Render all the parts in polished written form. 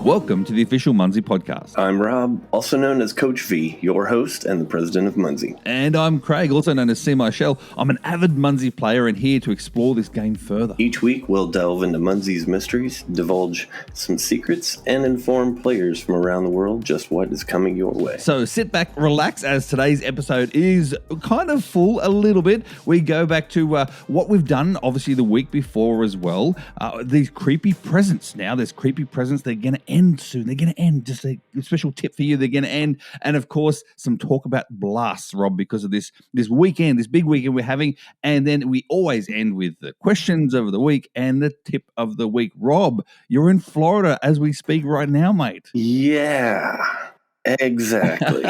Welcome to the official Munzee podcast. I'm Rob, also known as Coach V, your host and the president of Munzee. And I'm Craig, also known as Michell. I'm an avid Munzee player and here to explore this game further. Each week, we'll delve into Munzee's mysteries, divulge some secrets, and inform players from around the world just what is coming your way. So sit back, relax, as today's episode is kind of full a little bit. We go back to what we've done, obviously, the week before as well. These Qreepy PreZents now. There's Qreepy PreZents. They're going to end soon. They're going to end. Just a special tip for you. They're going to end. And, of course, some talk about blasts, Rob, because of this weekend, this big weekend we're having. And then we always end with the questions of the week and the tip of the week. Rob, you're in Florida as we speak right now, mate. Yeah, exactly.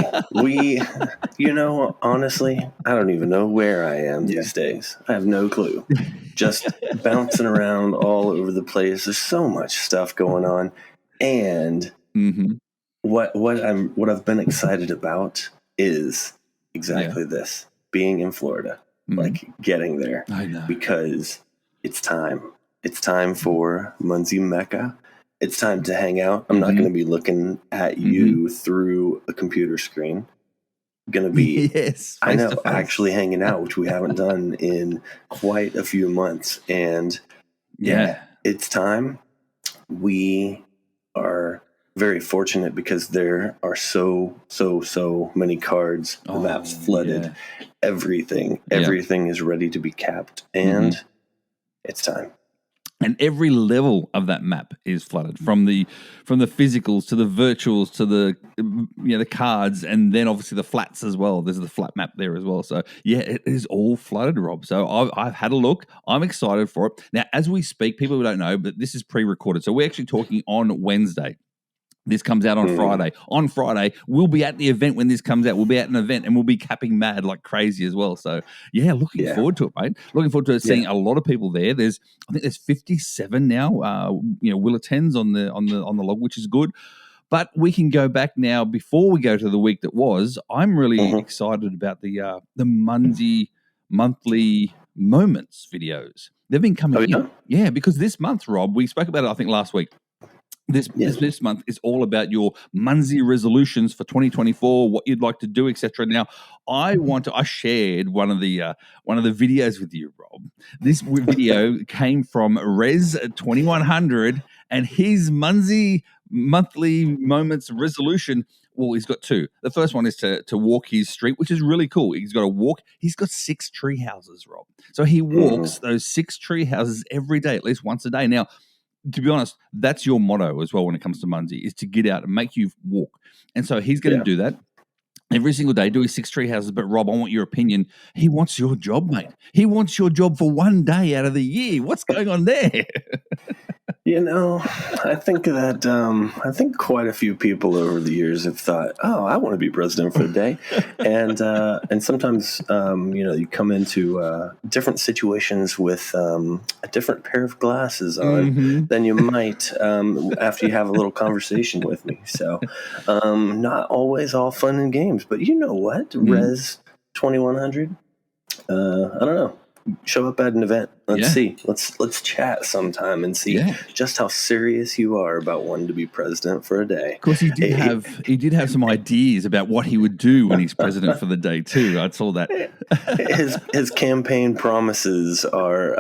Honestly, I don't even know where I am these days. I have no clue. Just bouncing around all over the place. There's so much stuff going on. And what I've been excited about is exactly this, being in Florida, like getting there. I know. Because it's time. It's time for Munzee Mecca. It's time to hang out. I'm not going to be looking at you through a computer screen. Going to be, actually hanging out, which we haven't done in quite a few months. And it's time. We are very fortunate because there are so many cards. The map's flooded. Everything is ready to be capped, and it's time. And every level of that map is flooded, from the physicals to the virtuals to the cards, and then obviously the flats as well. There's the flat map there as well. So it is all flooded, Rob. So I've had a look. I'm excited for it. Now, as we speak, people who don't know, but this is pre-recorded. So we're actually talking on Wednesday. This comes out on Friday. On Friday, we'll be at the event when this comes out. We'll be at an event and we'll be capping mad like crazy as well. So, looking forward to it, mate. Looking forward to seeing a lot of people there. I think there's 57 now, will attends on the log, which is good. But we can go back now before we go to the week that was. I'm really excited about the Munzee Monthly Moments videos. They've been coming in. Yeah, because this month, Rob, we spoke about it, I think, last week. This month is all about your Munzee resolutions for 2024, what you'd like to do, etc. Now, I shared one of the videos with you, Rob. This video came from Rez2100, and his Munzee Monthly Moments resolution. Well, he's got two. The first one is to walk his street, which is really cool. He's got to walk. He's got 6 tree houses, Rob. So he walks those 6 tree houses every day, at least once a day. Now, to be honest, that's your motto as well when it comes to Munzee, is to get out and make you walk. And so he's going to do that every single day, do his 6 tree houses. But, Rob, I want your opinion. He wants your job, mate. He wants your job for one day out of the year. What's going on there? I think quite a few people over the years have thought, I want to be president for a day. And sometimes, you come into different situations with a different pair of glasses on than you might after you have a little conversation with me. So not always all fun and games. But you know what? Res 2100, I don't know. Show up at an event. Let's see. Let's chat sometime and see just how serious you are about wanting to be president for a day. Of course, he did have some ideas about what he would do when he's president for the day too. I saw that. His campaign promises are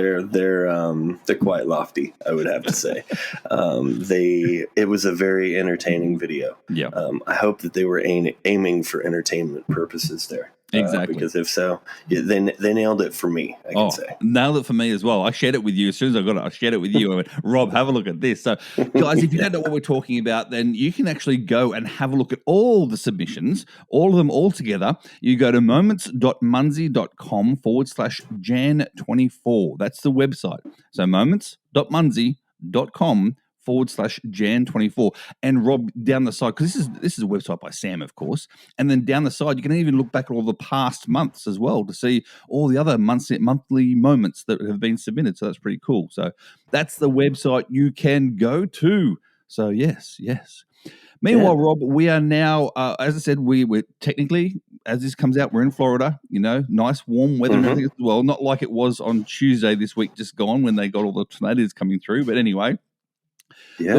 they're quite lofty, I would have to say. It was a very entertaining video. Yeah. I hope that they were aiming for entertainment purposes there. Exactly. Because if so, they nailed it for me, I can say. Nailed it for me as well. I shared it with you. As soon as I got it, I shared it with you. I went, Rob, have a look at this. So, guys, if you don't know what we're talking about, then you can actually go and have a look at all the submissions, all of them all together. You go to moments.munzee.com/Jan24. That's the website. So moments.munzee.com/Jan24. And Rob, down the side, because this is a website by Sam, of course, and then down the side you can even look back at all the past months as well to see all the other monthly moments that have been submitted. So that's pretty cool. So that's the website you can go to. So yes. Meanwhile, Rob, we are now, as I said, we're technically, as this comes out, we're in Florida, nice warm weather and everything as well. Not like it was on Tuesday this week just gone when they got all the tornadoes coming through. But anyway, Yeah.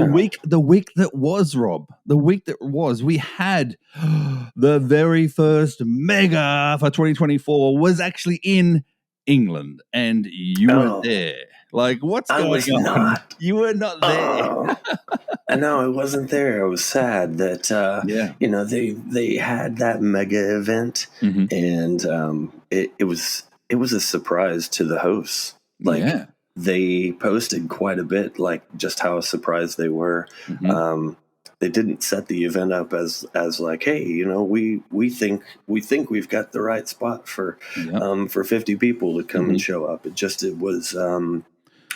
The week that was, Rob, we had the very first mega for 2024 was actually in England, and you weren't there. Like, what's I going was on? not. You were not there. Oh, I know I wasn't there. I was sad that Yeah. they had that mega event, Mhm. and it was a surprise to the hosts. Like, Yeah. they posted quite a bit, like just how surprised they were. Mhm. They didn't set the event up as like, hey, we think we've got the right spot for Yep. for 50 people to come and Mhm. show up. It was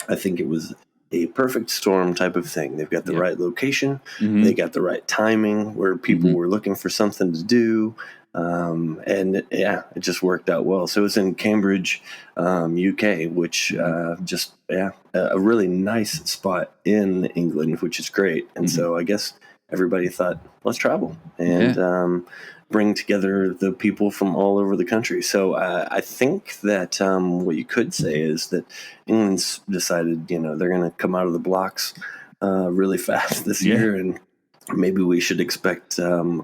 I think it was a perfect storm type of thing. They've got the Yep. right location, they Mhm. got the right timing where people Mhm. were looking for something to do. And yeah, it just worked out well. So it's in Cambridge, UK, which a really nice spot in England, which is great. And Mhm. so I guess everybody thought, let's travel and Yeah. bring together the people from all over the country. So I think that what you could say is that England's decided, they're going to come out of the blocks really fast this Yeah. year, and maybe we should expect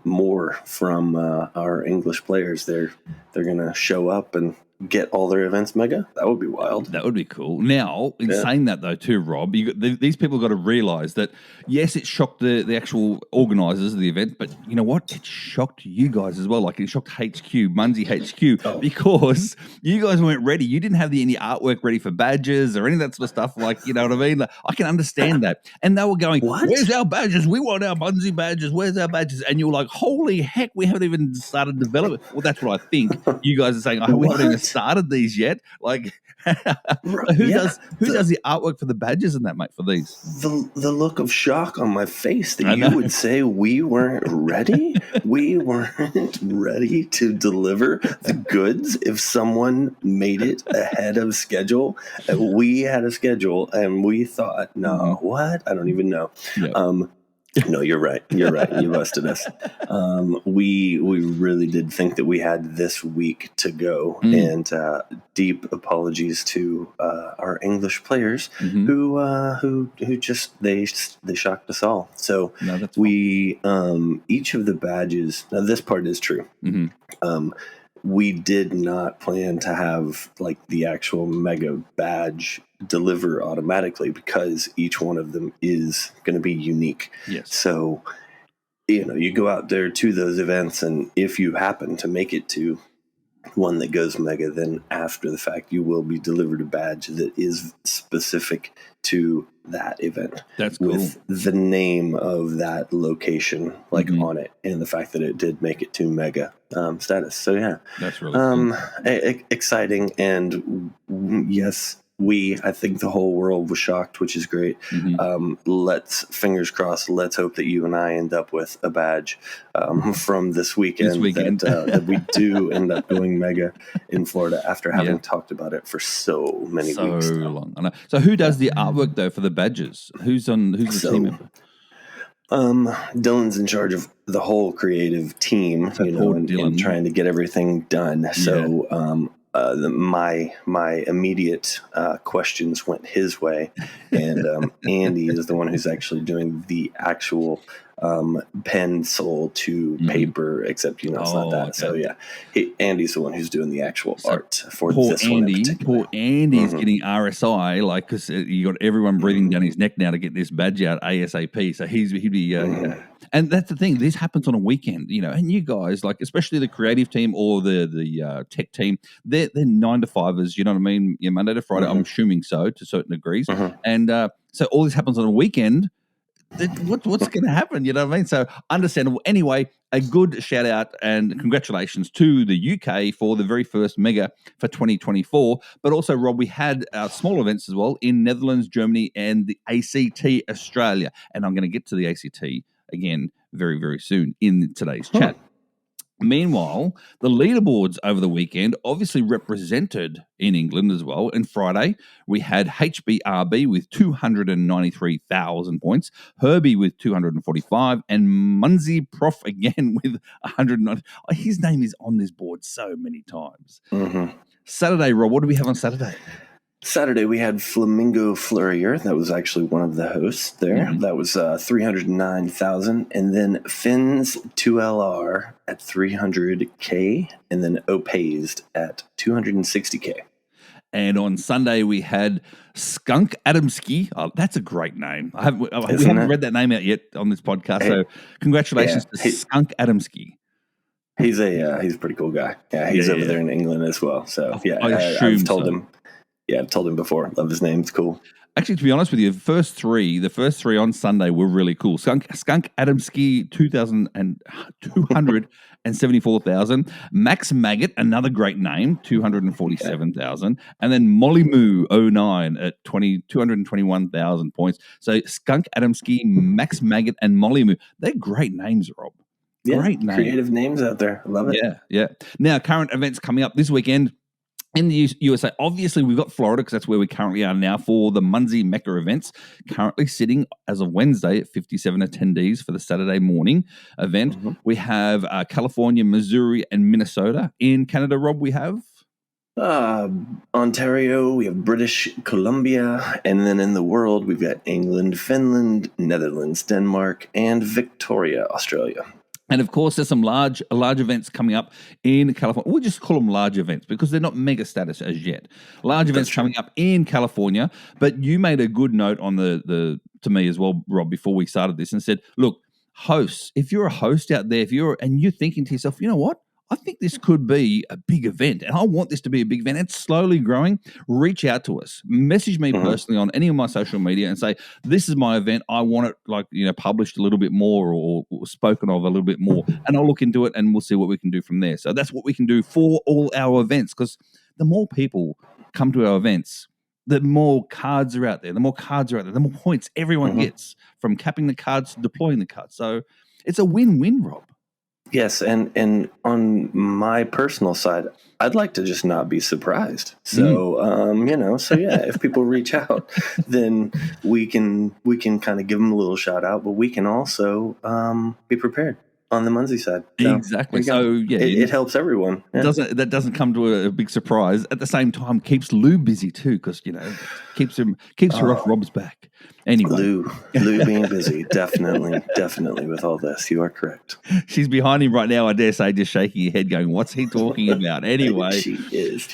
more from our English players. They're going to show up and get all their events mega. That would be wild. That would be cool. Now, in Yeah. saying that though, too, Rob, these people got to realise that yes, it shocked the actual organisers of the event, but you know what? It shocked you guys as well. Like, it shocked Munzee HQ, Oh. because you guys weren't ready. You didn't have any artwork ready for badges or any of that sort of stuff. Like, you know what I mean? Like, I can understand that. And they were going, What? "Where's our badges? We want our Munzee badges. Where's our badges?" And you were like, "Holy heck, we haven't even started development." Well, that's what I think. You guys are saying, "Oh, we haven't even What? started these yet." Like, Right, so who yeah. does the artwork for the badges and that, mate, for these? The look of shock on my face that I you know. would say we weren't ready. We weren't ready to deliver the goods if someone made it ahead of schedule. We had a schedule and we thought, no, what? I don't even know. Yep. No, you're right. You're right. You busted us. We really did think that we had this week to go, and deep apologies to our English players who just they shocked us all. So No, that's we each of the badges. Now this part is true. We did not plan to have like the actual mega badge deliver automatically because each one of them is going to be unique. Yes. So, you go out there to those events, and if you happen to make it to one that goes mega, then after the fact, you will be delivered a badge that is specific to that event. That's cool. With the name of that location like on it, and the fact that it did make it to mega status. So yeah, That's really cool. Exciting. And yes, I think the whole world was shocked, which is great. Fingers crossed, let's hope that you and I end up with a badge from this weekend. That we do end up going mega in Florida after having talked about it for so many weeks. So long. I know. So who does the artwork though for the badges? Who's the team member? Dylan's in charge of the whole creative team, and trying to get everything done. So my immediate questions went his way, and Andy is the one who's actually doing the actual pencil to paper, except it's not that. Okay. So yeah, Andy's the one who's doing the actual art for this one in particular. Poor Andy's getting RSI, like, because you got everyone breathing down his neck now to get this badge out ASAP. So he'd be and that's the thing. This happens on a weekend, and you guys, like, especially the creative team or the tech team, they're 9 to 5ers. You know what I mean? Monday to Friday. I'm assuming so to certain degrees, and so all this happens on a weekend. What's going to happen? You know what I mean? So understandable. Anyway, a good shout out and congratulations to the UK for the very first mega for 2024. But also, Rob, we had small events as well in Netherlands, Germany, and the ACT Australia. And I'm going to get to the ACT again very, very soon in today's chat. Meanwhile, the leaderboards over the weekend obviously represented in England as well. And Friday, we had HBRB with 293,000 points, Herbie with 245, and Munzee Prof again with 190. Oh, his name is on this board so many times. Saturday, Rob, what do we have on Saturday? Saturday, we had Flamingo Flurrier. That was actually one of the hosts there. Mhm. That was 309,000. And then Finn's 2LR at 300K. And then Opazed at 260K. And on Sunday, we had Skunk Adamski. Oh, that's a great name. We haven't read that name out yet on this podcast. So congratulations to Skunk Adamski. He's a pretty cool guy. Yeah, he's over there in England as well. So I've told him. Yeah, I've told him before. Love his name. It's cool. Actually, to be honest with you, the first three on Sunday were really cool. Skunk Adamski, 274,000. Max Maggot, another great name, 247,000. And then Molly Moo 09 at 221,000 points. So Skunk Adamski, Max Maggot, and Molly Moo. They're great names, Rob. Yeah, great names. Creative names out there. I love it. Yeah. Now, current events coming up this weekend. In the USA, obviously, we've got Florida because that's where we currently are now for the Munzee Mecca events. Currently sitting as of Wednesday at 57 attendees for the Saturday morning event. Mm-hmm. We have California, Missouri, and Minnesota. In Canada, Rob, we have? Ontario, we have British Columbia, and then in the world, we've got England, Finland, Netherlands, Denmark, and Victoria, Australia. And of course, there's some large events coming up in California. We'll just call them large events because they're not mega status as yet. Large events coming up in California. But you made a good note on the to me as well, Rob, before we started this, and said, look, hosts, if you're a host out there, and you're thinking to yourself, you know what? I think this could be a big event, and I want this to be a big event. It's slowly growing. Reach out to us. Message me personally on any of my social media and say, this is my event. I want it published a little bit more or spoken of a little bit more, and I'll look into it, and we'll see what we can do from there. So that's what we can do for all our events, because the more people come to our events, the more cards are out there. The more points everyone gets from capping the cards to deploying the cards. So it's a win-win, Rob. Yes, and on my personal side, I'd like to just not be surprised. So, if people reach out, then we can kind of give them a little shout out, but we can also be prepared on the Munzee side. So, exactly. So it helps everyone. Yeah. That doesn't come to a big surprise. At the same time, keeps Lou busy too, because keeps her off Rob's back. Anyway, Lou being busy, definitely with all this. You are correct. She's behind him right now, I dare say, just shaking her head, going, "What's he talking about?" Anyway, she is.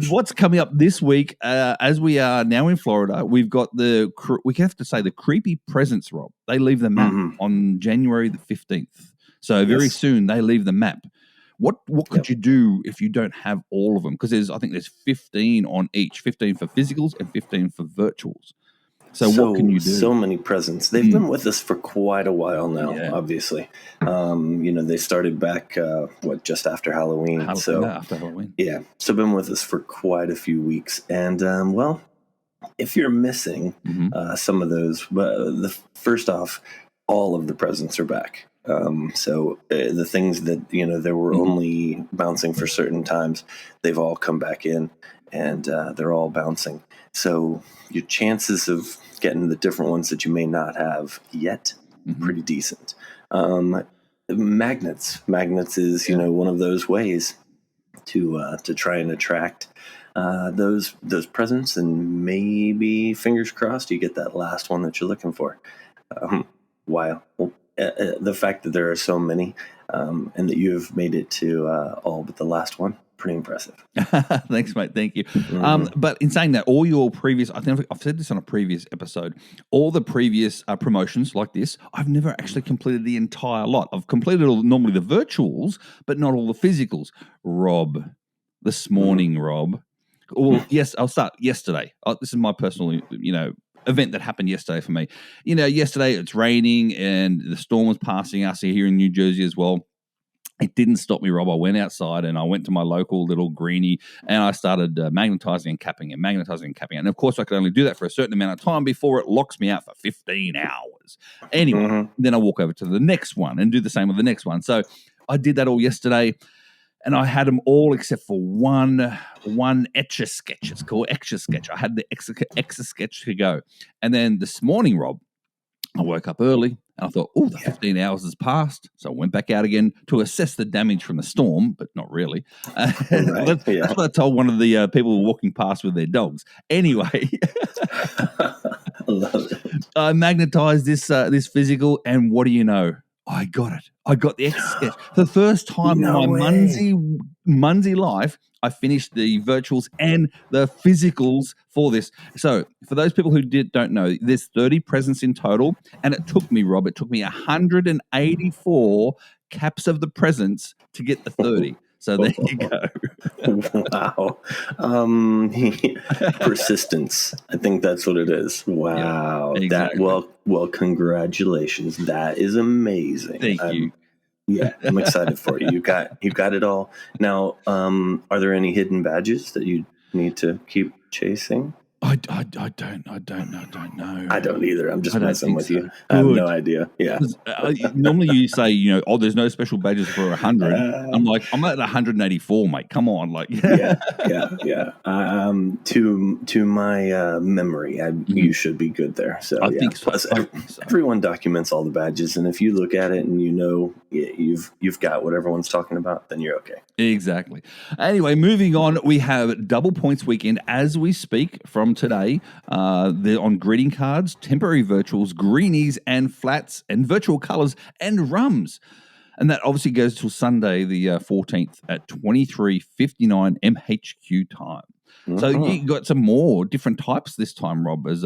What's coming up this week? As we are now in Florida, we've got the Qreepy PreZents, Rob. They leave the map on January the 15th. So very soon they leave the map. What could you do if you don't have all of them? Because I think there's 15 on each, 15 for physicals and 15 for virtuals. So what can you do? So many presents. They've been with us for quite a while now, obviously. They started back, just after Halloween. After Halloween. Yeah. So been with us for quite a few weeks. And, if you're missing some of those, first off, all of the presents are back. The things that, they were only bouncing for certain times, they've all come back in and they're all bouncing. So your chances of getting the different ones that you may not have yet, pretty decent. Magnets is, one of those ways to try and attract those presents, and maybe fingers crossed you get that last one that you're looking for. The fact that there are so many and that you have made it to all but the last one, pretty impressive. Thanks, mate. Thank you. But in saying that, all your previous, I think I've said this on a previous episode, all the previous promotions like this, I've never actually completed the entire lot. I've completed normally the virtuals, but not all the physicals. Rob, this morning, Rob. Well, yes, I'll start yesterday. This is my personal, event that happened yesterday for me. Yesterday it's raining and the storm was passing us here in New Jersey as well. It didn't stop me, Rob. I went outside and I went to my local little greenie and I started magnetizing and capping it. And of course, I could only do that for a certain amount of time before it locks me out for 15 hours. Anyway, then I walk over to the next one and do the same with the next one. So I did that all yesterday. And I had them all except for one Etch-a-Sketch. It's called Etch-a-Sketch. I had the Etch-a-Sketch to go. And then this morning, Rob, I woke up early And I thought, the 15 hours has passed. So I went back out again to assess the damage from the storm, but not really. That's what I told one of the people who were walking past with their dogs. Anyway, I love it. I magnetized this physical, and what do you know? I got it. I got the Etch-a-Sketch. For the first time in my Munzee life, I finished the virtuals and the physicals for this. So for those people who don't know, there's 30 presents in total, and it took me 184 caps of the presents to get the 30. So there you go. Wow. Persistence. I think that's what it is. Wow. Yeah, exactly. Well, congratulations. That is amazing. Thank you. Yeah, I'm excited for you. You got it all. Now, are there any hidden badges that you need to keep chasing? I don't know. I don't either. I'm just messing with you. I have no idea. Yeah. Normally you say, there's no special badges for 100. I'm like, I'm at 184, mate. Come on. Like, yeah. To my memory, you should be good there. So I think so. Plus, everyone documents all the badges, and if you look at it and you've got what everyone's talking about, then you're okay. Exactly. Anyway, moving on, we have Double Points Weekend as we speak from today. They're on greeting cards, temporary virtuals, greenies and flats, and virtual colors and rums. And that obviously goes till Sunday, the 14th at 23:59 MHQ time. So you got some more different types this time, Rob, as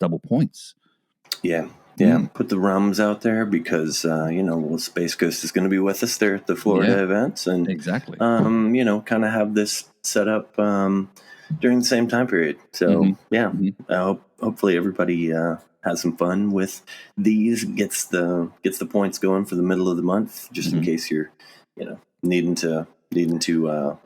double points. Yeah. Put the rums out there because Space Ghost is going to be with us there at the Florida events, and exactly. Kind of have this set up during the same time period. So hopefully everybody has some fun with these. Gets the points going for the middle of the month, just in case you're needing to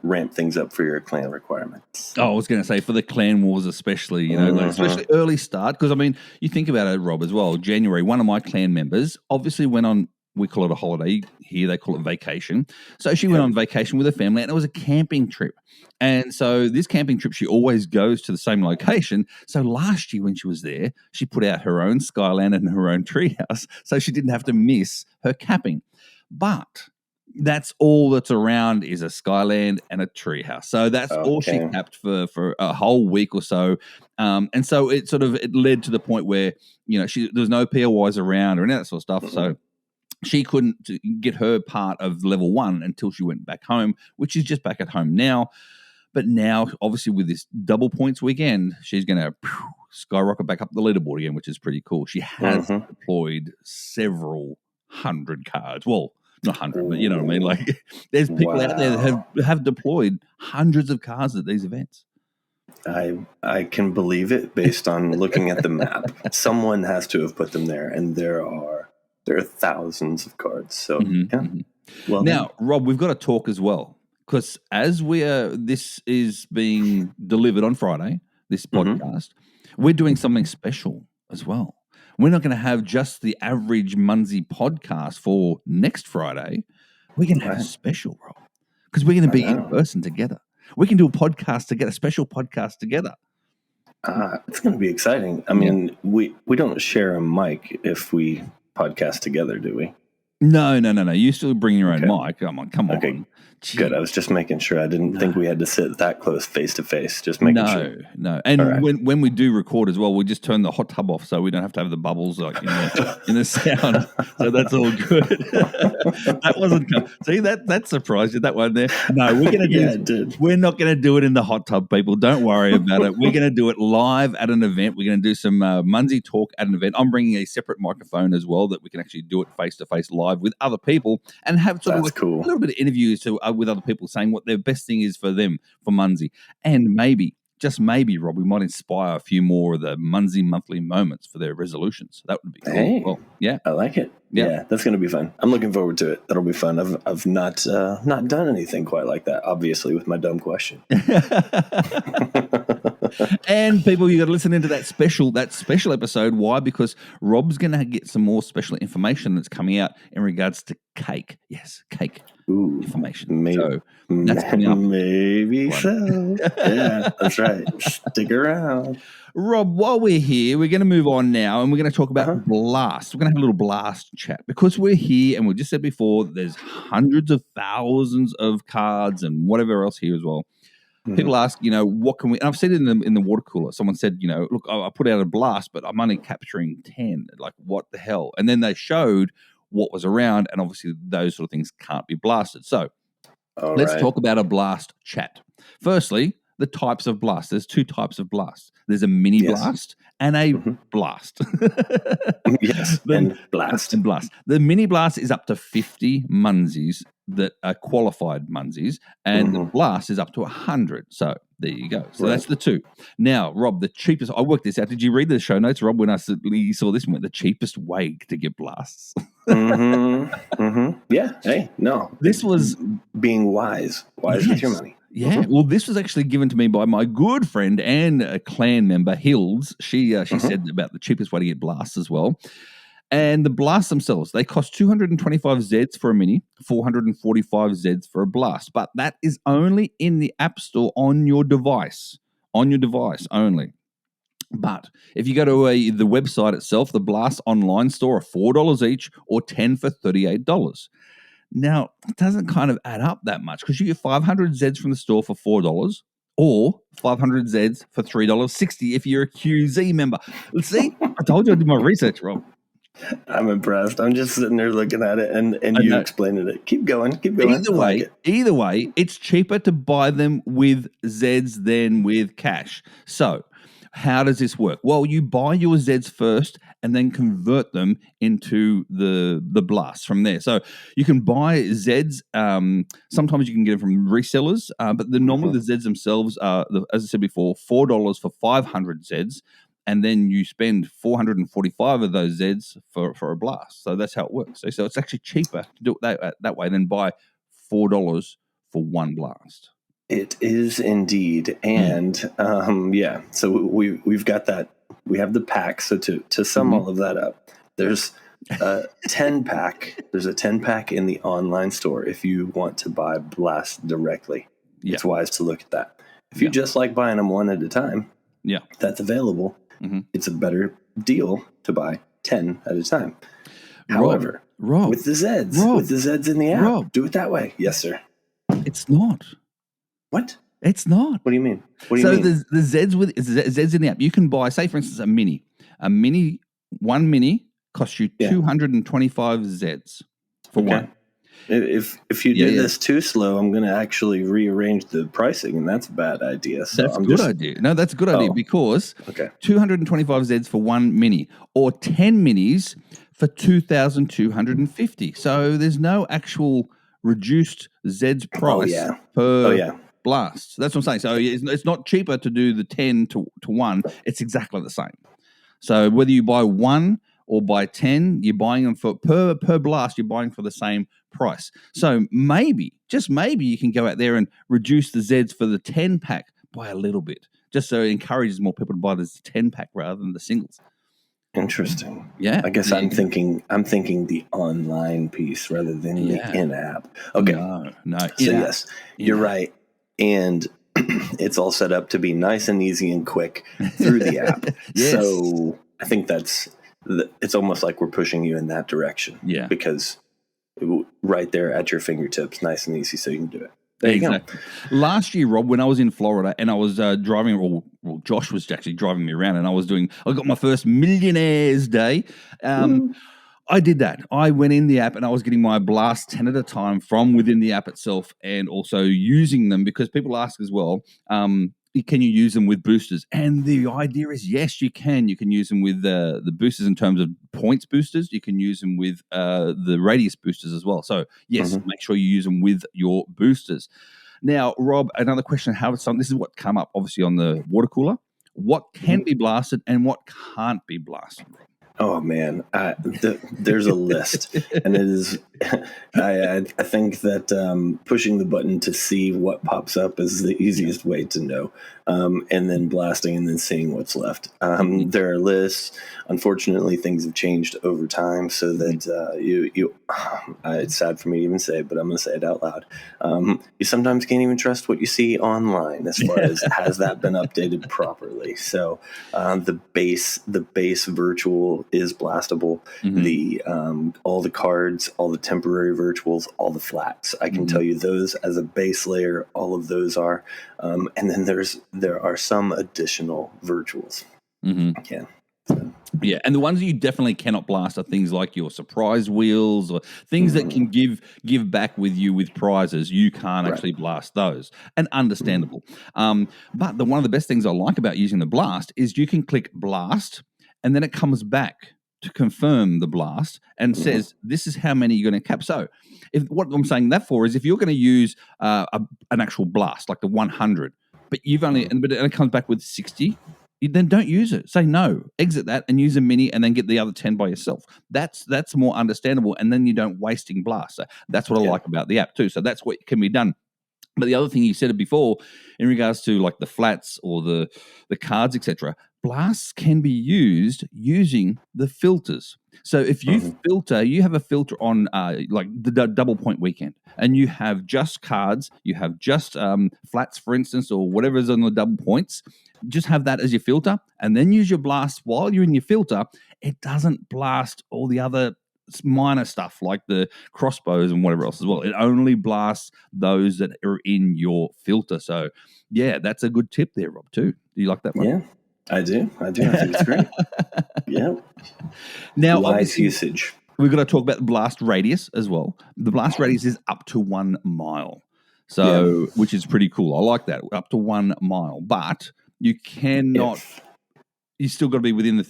ramp things up for your clan requirements. Oh, I was going to say for the clan wars especially, especially early start, because I mean, you think about it, Rob, as well. January, one of my clan members obviously went on, we call it a holiday here, they call it vacation. So she went on vacation with her family, and it was a camping trip. And so this camping trip, she always goes to the same location. So last year when she was there, she put out her own skyland and her own treehouse, so she didn't have to miss her camping. But that's all that's around is a skyland and a treehouse. So that's all she capped for a whole week or so. And so it led to the point where, there was no POIs around or any of that sort of stuff. So she couldn't get her part of level 1 until she went back home, which is just back at home now. But now, obviously, with this double points weekend, she's going to skyrocket back up the leaderboard again, which is pretty cool. She has deployed several hundred cards. Well, not 100, but you know what I mean? Like, there's people out there that have deployed hundreds of cards at these events. I can believe it based on looking at the map. Someone has to have put them there, and there are thousands of cards. So Well, now, Rob, we've got to talk as well, because as this is being delivered on Friday, this podcast, we're doing something special as well. We're not going to have just the average Munzee podcast for next Friday. We're going to have a special, Rob, because we're going to be in person together. We can do a podcast together, a special podcast together. It's going to be exciting. I mean, we don't share a mic if we podcast together, do we? No. You still bring your own mic. Come on. Gee. Good. I was just making sure. I didn't think we had to sit that close face to face. Just making sure. No. And when we do record as well, we just turn the hot tub off so we don't have to have the bubbles like in the sound. So that's all good. That wasn't. See that surprised you, that one there. No, we're gonna do. We're not gonna do it in the hot tub, people. Don't worry about it. We're gonna do it live at an event. We're gonna do some Munzee talk at an event. I'm bringing a separate microphone as well that we can actually do it face to face live with other people and have a little bit of interviews with other people saying what their best thing is for them for Munzee. And maybe, just maybe, Rob, we might inspire a few more of the Munzee monthly moments for their resolutions. That would be cool. Hey, well, yeah. I like it. Yeah, that's going to be fun. I'm looking forward to it. That'll be fun. I've not done anything quite like that, obviously, with my dumb question. And people, you got to listen into that special episode. Why? Because Rob's going to get some more special information that's coming out in regards to cake. Yes, cake. information. Maybe, So that's coming up. maybe so. Yeah, that's right. Stick around. Rob, while we're here, we're going to move on now, and we're going to talk about Blast. We're going to have a little Blast chat because we're here, and we just said before, there's hundreds of thousands of cards and whatever else here as well. People ask, what can we? And I've said it in the water cooler. Someone said, look, I put out a Blast, but I'm only capturing 10. Like, what the hell? And then they showed what was around, and obviously those sort of things can't be blasted. So let's talk about a Blast chat. Firstly, the types of blast. There's two types of blast. There's a mini blast and a blast. Yes, and blast. And blast. The mini blast is up to 50 Munzees that are qualified Munzees, and the blast is up to 100. So there you go. So that's the two. Now, Rob, the cheapest. I worked this out. Did you read the show notes, Rob? When I saw this one, the cheapest way to get blasts. Yeah. Hey, no. This was being wise with your money. Yeah, well, this was actually given to me by my good friend and a clan member, Hills. She said about the cheapest way to get blasts as well. And the blasts themselves, they cost 225 Zeds for a mini, 445 Zeds for a blast. But that is only in the App Store on your device only. But if you go to the website itself, the Blast online store are $4 each or 10 for $38. Now, it doesn't kind of add up that much because you get 500 Zeds from the store for $4 or 500 Zeds for $3.60 if you're a Qrewzee member. See, I told you I did my research, Rob. I'm impressed. I'm just sitting there looking at it and you explaining it. Keep going. Either way, it's cheaper to buy them with Zeds than with cash. So how does this work? Well, you buy your Zeds first and then convert them into the blast from there. So you can buy Zeds. Sometimes you can get them from resellers, but normally the Zeds themselves are, as I said before, $4 for 500 Zeds, and then you spend 445 of those Zeds for a blast. So that's how it works. So it's actually cheaper to do it that way than buy $4 for one blast. It is indeed, and so we've got that. We have the pack. So to sum all of that up, there's a 10-pack. There's a 10-pack in the online store if you want to buy Blast directly. Yeah. It's wise to look at that. If you just like buying them one at a time, that's available. It's a better deal to buy 10 at a time. However, Rob, with the Zeds in the app, do it that way. Yes, sir. It's not. What? It's not. What do you mean? The Zeds with Zeds in the app. You can buy, say, for instance, a mini. One mini costs you 225 Zeds for one. If you do this too slow, I'm going to actually rearrange the pricing, and that's a bad idea. So that's a good idea. No, that's a good idea because 225 Zeds for one mini or 10 minis for 2,250. So there's no actual reduced Zeds price per blast. That's what I'm saying. So it's not cheaper to do the 10 to 1. It's exactly the same. So whether you buy one or buy 10, you're buying them for per blast, you're buying for the same price. So maybe, just maybe, you can go out there and reduce the Zeds for the 10-pack by a little bit, just so it encourages more people to buy the 10-pack rather than the singles. Interesting. Yeah. I guess I'm thinking the online piece rather than the in-app. Okay. No. So yes, you're right. And it's all set up to be nice and easy and quick through the app. So I think it's almost like we're pushing you in that direction. Yeah. Because right there at your fingertips, nice and easy, so you can do it. There you go. Last year, Rob, when I was in Florida and I was driving, Josh was actually driving me around, and I got my first Millionaires Day. I did that. I went in the app and I was getting my blast 10 at a time from within the app itself, and also using them because people ask as well, can you use them with boosters? And the idea is, yes, you can. You can use them with the boosters in terms of points boosters. You can use them with the radius boosters as well. So, yes, make sure you use them with your boosters. Now, Rob, another question. This is what come up, obviously, on the water cooler. What can be blasted and what can't be blasted, Rob? Oh man, there's a list, and it is. I think that pushing the button to see what pops up is the easiest way to know, and then blasting and then seeing what's left. There are lists. Unfortunately, things have changed over time, so that you. It's sad for me to even say, but I'm going to say it out loud. You sometimes can't even trust what you see online, as far as has that been updated properly. So the base virtual is blastable. The all the cards, all the temporary virtuals, all the flats. I can tell you those as a base layer. All of those are, and then there are some additional virtuals. Yeah. So. Yeah, and the ones that you definitely cannot blast are things like your surprise wheels or things that can give back with you with prizes. You can't actually blast those, and understandable. But one of the best things I like about using the blast is you can click blast, and then it comes back to confirm the blast and says this is how many you're going to cap. So, what I'm saying that for is if you're going to use an actual blast like the 100, but you've only and it comes back with 60. Then don't use it. Say no, exit that and use a mini and then get the other 10 by yourself. That's more understandable, and then you don't wasting blast. So that's what I like about the app too. So that's what can be done. But the other thing you said it before in regards to like the flats or the cards, etc., blasts can be used using the filters. So if you you have a filter on like the Doube Point Weekend, and you have just cards, you have just flats, for instance, or whatever's on the double points, just have that as your filter, and then use your blast while you're in your filter. It doesn't blast all the other minor stuff like the crossbows and whatever else as well. It only blasts those that are in your filter. So, yeah, that's a good tip there, Rob, too. Do you like that one? Yeah, I do. I think it's great. Yeah. Now, wise usage. We've got to talk about the blast radius as well. The blast radius is up to 1 mile. So, which is pretty cool. I like that, up to 1 mile. But you cannot... You still got to be within the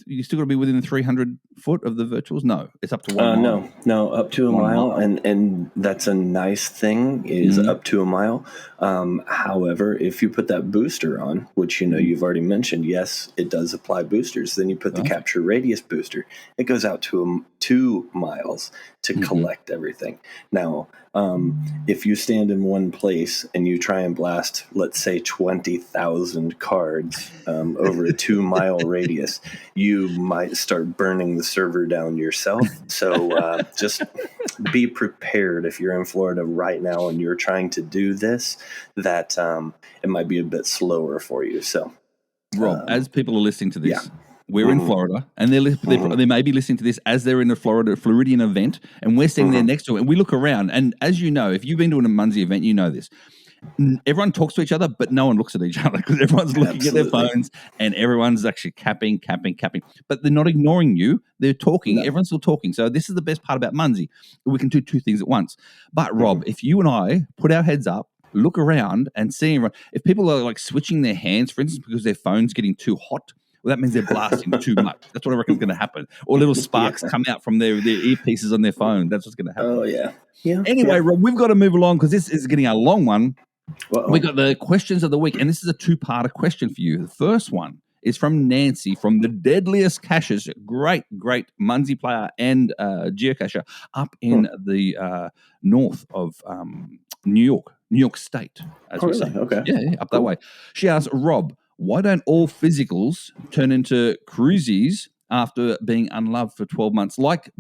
300 foot of the virtuals. No, it's up to 1 mile. No, up to a mile, and that's a nice thing. Is up to a mile. However, if you put that booster on, which you've already mentioned, yes, it does apply boosters. Then you put the capture radius booster. It goes out to 2 miles to collect everything. Now, if you stand in one place and you try and blast, let's say 20,000 cards over a 2 mile radius, you might start burning the server down yourself. So just be prepared if you're in Florida right now and you're trying to do this, that it might be a bit slower for you. So, Rob, as people are listening to this, we're in Florida, and they may be listening to this as they're in a Floridian event, and we're sitting there next to it, and we look around, and as you know, if you've been to a Munzee event, you know this. Everyone talks to each other, but no one looks at each other because everyone's looking at their phones, and everyone's actually capping. But they're not ignoring you. They're talking. No. Everyone's still talking. So this is the best part about Munzee. We can do 2 things at once. But, Rob, if you and I put our heads up, look around and see if people are like switching their hands, for instance, because their phone's getting too hot, well, that means they're blasting too much. That's what I reckon is going to happen. Or little sparks come out from their earpieces on their phone. That's what's going to happen. Oh, yeah. Anyway, Rob, we've got to move along because this is getting a long one. We got the questions of the week, and this is a 2-parter question for you. The first one is from Nancy from the Deadliest Cachers, great Munzee player and geocacher up in the north of New York State, as we say. Okay. Yeah, up that way. She asks, Rob, why don't all physicals turn into Qrewzees after being unloved for 12 months, like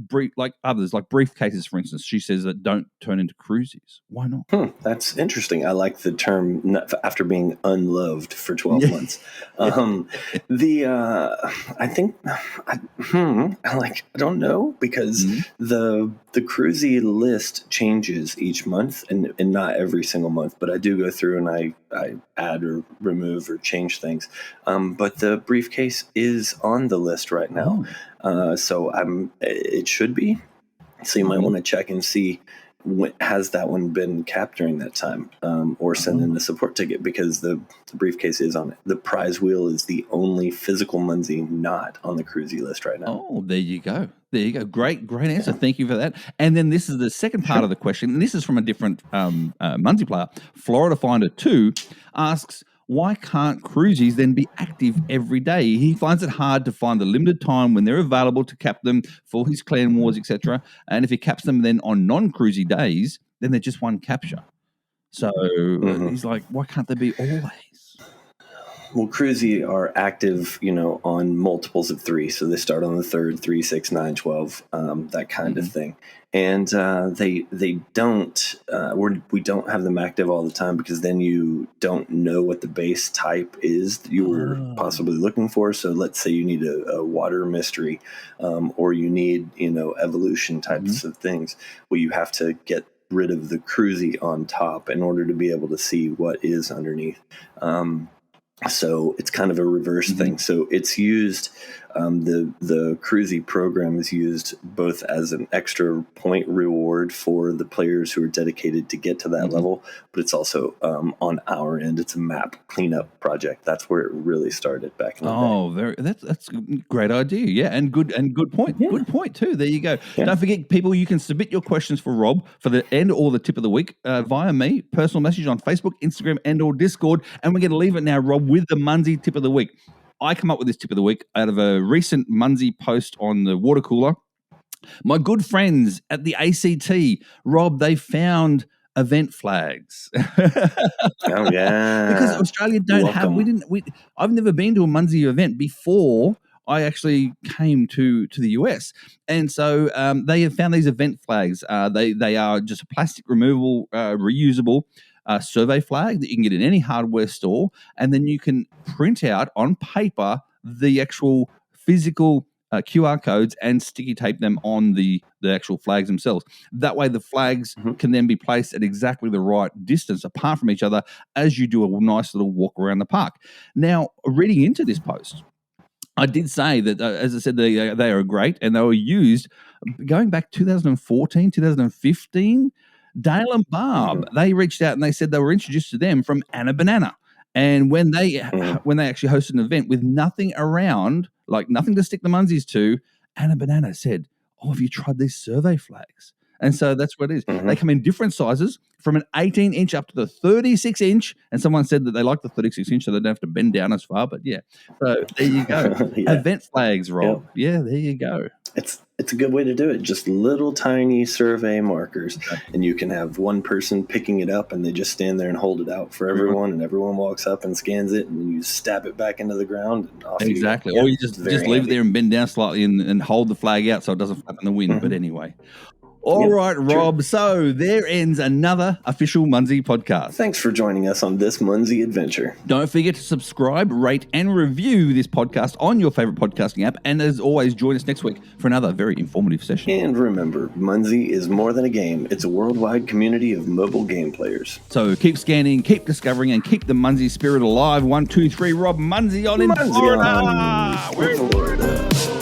others, like briefcases, for instance? She says that don't turn into Qrewzees. Why not? That's interesting. I like the term after being unloved for 12 months. I think, I don't know, because the Qrewzee list changes each month, and not every single month, but I do go through and I add or remove or change things. But the briefcase is on the list right now. So it should be. So you might want to check and see, has that one been capped during that time, or send in the support ticket, because the briefcase is on it. The prize wheel is the only physical Munzee not on the Qrewzee list right now. Oh, there you go. Great answer. Yeah. Thank you for that. And then this is the second part of the question, and this is from a different Munzee player. FloridaFinder2 asks, why can't Qrewzees then be active every day? He finds it hard to find the limited time when they're available to cap them for his clan wars, etc. And if he caps them then on non-Qrewzee days, then they're just one capture. So he's like, why can't they be always? Well, Qrewzee are active, on multiples of 3. So they start on the 3rd, 3, 6, 9, 12, that kind of thing. And they don't, we don't have them active all the time because then you don't know what the base type is that you were possibly looking for. So let's say you need a water mystery, or you need, evolution types of things. Well, you have to get rid of the Qrewzee on top in order to be able to see what is underneath. So it's kind of a reverse thing. So it's used, the Qrewzee program is used both as an extra point reward for the players who are dedicated to get to that level, but it's also on our end, it's a map cleanup project. That's where it really started back in the day. That's a great idea. Yeah, and good point. Yeah. Good point too. There you go. Yeah. Don't forget, people, you can submit your questions for Rob for the end or the tip of the week via me, personal message on Facebook, Instagram, and or Discord. And we're going to leave it now, Rob, with the Munzee tip of the week. I come up with this tip of the week out of a recent Munzee post on the water cooler. My good friends at the ACT, Rob, they found event flags. Oh yeah, because Australia don't have. I've never been to a Munzee event before I actually came to the US, and so they have found these event flags. They are just a plastic removable, reusable survey flag that you can get in any hardware store, and then you can print out on paper the actual physical QR codes and sticky tape them on the actual flags themselves. That way the flags can then be placed at exactly the right distance apart from each other as you do a nice little walk around the park. Now, reading into this post, I did say that, as I said, they are great, and they were used going back 2014, 2015. Dale and Barb, they reached out and they said they were introduced to them from Anna Banana. And when they actually hosted an event with nothing around, like nothing to stick the Munzees to, Anna Banana said, "Oh, have you tried these survey flags?" And so that's what it is. They come in different sizes, from an 18-inch up to the 36-inch. And someone said that they like the 36-inch, so they don't have to bend down as far. But yeah, so there you go. Event flags, Rob. Yeah, there you go. It's a good way to do it. Just little tiny survey markers, and you can have one person picking it up, and they just stand there and hold it out for everyone, and everyone walks up and scans it, and then you stab it back into the ground. And off exactly. You go. Or you just leave it there and bend down slightly and hold the flag out so it doesn't flap in the wind. But anyway. All right, Rob. True. So there ends another official Munzee podcast. Thanks for joining us on this Munzee adventure. Don't forget to subscribe, rate, and review this podcast on your favorite podcasting app. And as always, join us next week for another very informative session. And remember, Munzee is more than a game. It's a worldwide community of mobile game players. So keep scanning, keep discovering, and keep the Munzee spirit alive. 1, 2, 3, Rob Munzee on in Florida. We're in Florida.